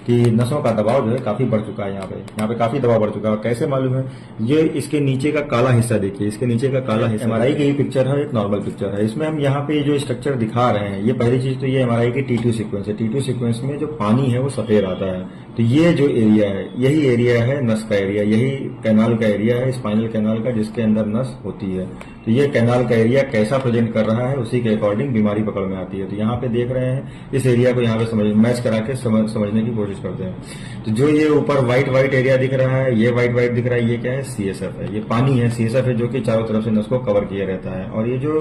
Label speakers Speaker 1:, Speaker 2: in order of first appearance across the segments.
Speaker 1: कि नसों का दबाव जो है काफी बढ़ चुका है। यहाँ पे काफी दबाव बढ़ चुका है। कैसे मालूम है? ये इसके नीचे का काला हिस्सा देखिए, इसके नीचे का काला हिस्सा एमआरआई की पिक्चर है, एक नॉर्मल पिक्चर है। इसमें हम यहाँ पे जो स्ट्रक्चर दिखा रहे हैं, ये पहली चीज तो ये एमआरआई की T2 सीक्वेंस है। T2 सीक्वेंस में जो पानी है वो सफेद आता है। तो ये जो एरिया है, यही एरिया है नस का एरिया, यही कैनाल का एरिया है, स्पाइनल कैनाल का, जिसके अंदर नस होती है। तो ये कैनाल का एरिया कैसा प्रेजेंट कर रहा है, उसी के अकॉर्डिंग बीमारी पकड़ में आती है। तो यहाँ पे देख रहे हैं, इस एरिया को यहाँ पे मैच करा के समझने की कोशिश करते हैं। तो जो ये ऊपर व्हाइट एरिया दिख रहा है, ये व्हाइट दिख रहा है, ये क्या है? CSF है। ये पानी है, CSF है, जो कि चारों तरफ से नस को कवर किए रहता है। और ये जो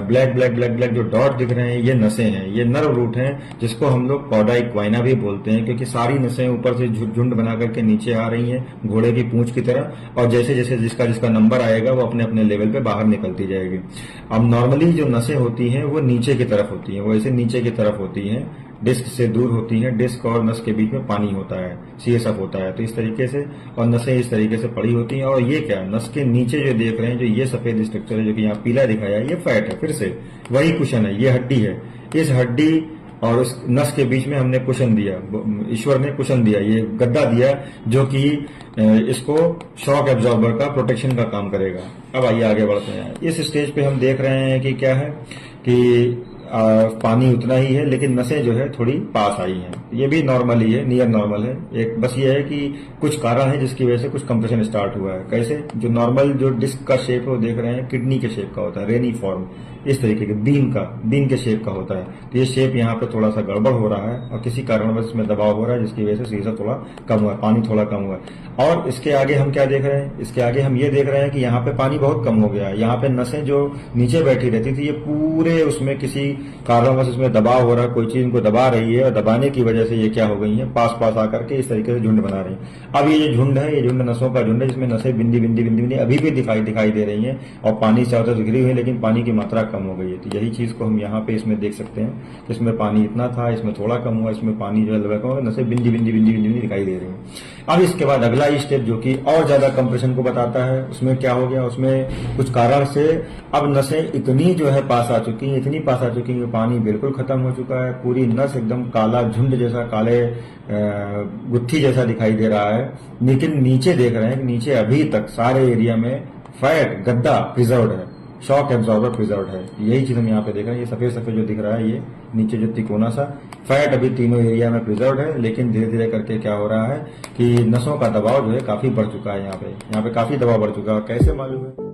Speaker 1: ब्लैक जो डॉट दिख रहे हैं, ये नसें हैं, ये नर्व रूट हैं, जिसको हम लोग कॉडा इक्वाइना भी बोलते हैं, क्योंकि सारी नसें ऊपर से झुंड बना करके नीचे आ रही हैं, घोड़े की पूंछ की तरह। और जैसे जैसे जिसका नंबर आएगा, वो अपने अपने लेवल पे बाहर निकलती जाएगी। अब नॉर्मली जो नसें होती हैं वो नीचे की तरफ होती हैं, वो ऐसे नीचे की तरफ होती हैं, डिस्क से दूर होती हैं। डिस्क और नस के बीच में पानी होता है, CSF होता है। तो इस तरीके से, और नसें इस तरीके से पड़ी होती हैं। और ये क्या, नस के नीचे जो देख रहे हैं, जो ये सफेद स्ट्रक्चर है, जो कि यहाँ पीला दिखाया है, ये फैट है। फिर से वही कुशन है, ये हड्डी है। इस हड्डी और उस नस के बीच में हमने कुशन दिया, ईश्वर ने कुशन दिया, ये गद्दा दिया, जो कि इसको शॉक एब्जॉर्बर का, प्रोटेक्शन का काम करेगा। अब आइए आगे बढ़ते हैं। इस स्टेज पे हम देख रहे हैं कि क्या है कि पानी उतना ही है, लेकिन नसें जो है थोड़ी पास आई हैं। ये भी नॉर्मल ही है, नियर नॉर्मल है। एक बस ये है कि कुछ कारण है जिसकी वजह से कुछ कंप्रेशन स्टार्ट हुआ है। कैसे? जो नॉर्मल जो डिस्क का शेप है वो देख रहे हैं, किडनी के शेप का होता है, रेनी फॉर्म, इस तरीके के बीन के शेप का होता है। तो ये शेप यहाँ पे थोड़ा सा गड़बड़ हो रहा है, और किसी कारणवश इसमें दबाव हो रहा है, जिसकी वजह से CSF थोड़ा कम हुआ है, पानी थोड़ा कम हुआ है। और इसके आगे हम क्या देख रहे हैं? इसके आगे हम ये देख रहे हैं कि यहाँ पे पानी बहुत कम हो गया है। यहाँ पे नसें जो नीचे बैठी रहती थी, ये पूरे उसमें किसी कारणवश इसमें दबाव हो रहा है, कोई चीज इनको दबा रही है, और दबाने की वजह से ये क्या हो गई है, पास आकर के इस तरीके से झुंड बना रही है। अब ये जो झुंड है, ये झुंड नसों का झुंड है, जिसमें नसें बिंदी अभी भी दिखाई दे रही हैं, और पानी चारों तरफ घिरी हुई है, लेकिन पानी की मात्रा कम हो गई है। तो यही चीज को हम यहाँ पे इसमें देख सकते हैं। इसमें पानी इतना था, इसमें थोड़ा कम हुआ, इसमें पानी जो है लगभग कम, नसें बिंदी दिखाई दे रही है। अब इसके बाद अगला स्टेप, जो कि और ज्यादा कंप्रेशन को बताता है, उसमें क्या हो गया, उसमें कुछ कारण से अब नसें इतनी जो है पास आ चुकी हैं, इतनी पास आ चुकी हैं कि पानी बिल्कुल खत्म हो चुका है। पूरी नस एकदम काला झुंड जैसा, काले गुत्थी जैसा दिखाई दे रहा है। लेकिन नीचे देख रहे हैं कि नीचे अभी तक सारे एरिया में फैट गद्दा प्रिजर्व है, शॉक एब्जॉर्बर प्रिजर्व है। यही चीज हम यहाँ पे देख रहे हैं। ये सफेद जो दिख रहा है, ये नीचे जो तिकोना सा फैट अभी तीनों एरिया में प्रिजर्व है। लेकिन धीरे धीरे करके क्या हो रहा है कि नसों का दबाव जो है काफी बढ़ चुका है। यहाँ पे काफी दबाव बढ़ चुका है। कैसे मालूम है?